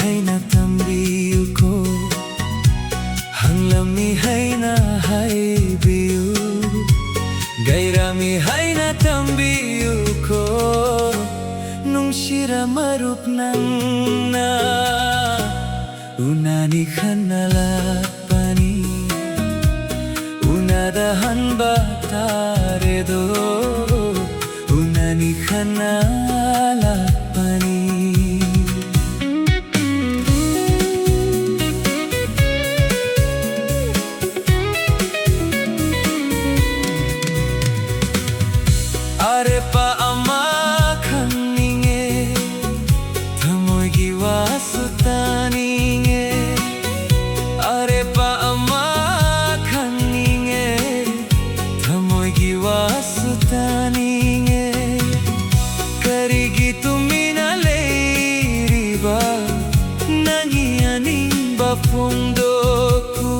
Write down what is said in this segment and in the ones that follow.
hay natambiyu ko hanglami hay na haybiyu gairami hay natambiyu ko nung sira marupnang na unani khanalapani unadahan bataredo unani khanalapani are pa ama khaninge thamoy giwasutaninge are pa ama khaninge thamoy giwasutaninge karigi tumina leiriba nangi aninba pungdoku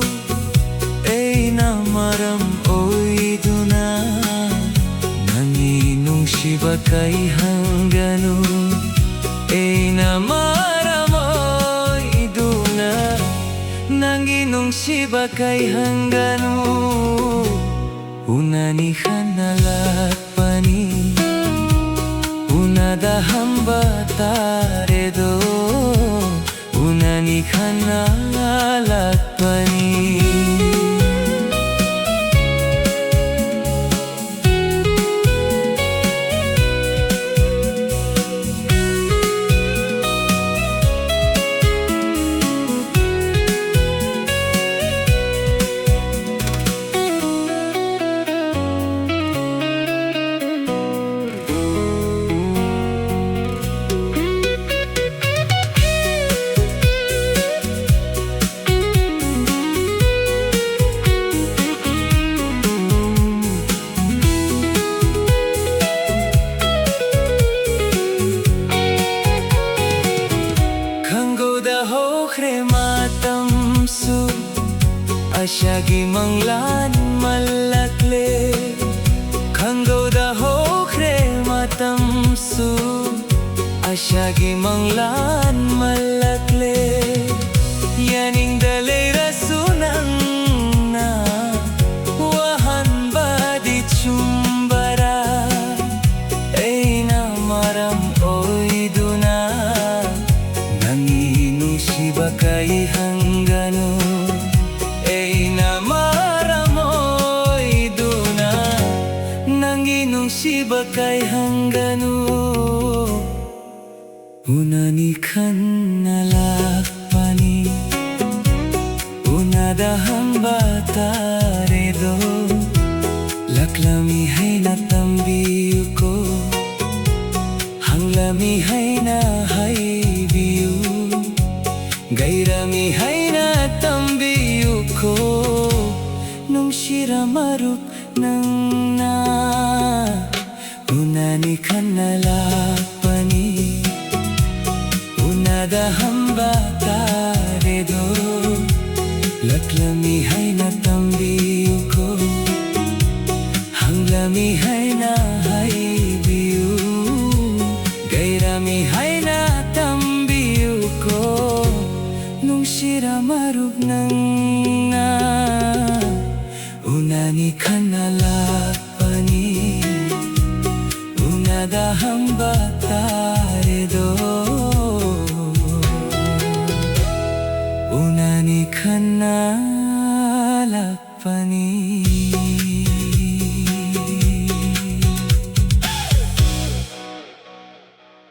ei namaram oiduna Shiba kay hanggano ay namaramoy iduna Nanginong shiba kay hanggano Unani khanalapani Unadaham bataredo Unani khanalapani Matamsu asyagi manglan malakle Kanggo daho kre matamsu asyagi manglan malakle Yaning dalay rasunang na wahan badi chumbara ay namaram oy duna Nanginong shiba kay hanggano ay namaramoy duna Nanginong shiba kay hanggano Unani khanalapani Unadahang bataredo Laklami hay natambiyu ko Hanglami hay na haybiyu Gairami hay natambiyu ko Nung sira marup nang na Unani khanalapani Unadaham bataredo Laklami hay natambiyu ko Hanglami hay na haybiyu Gairami hay natambiyu ko Nung sira marup nang na Unani khanalapani Unadaham bataredo Unani khanalapani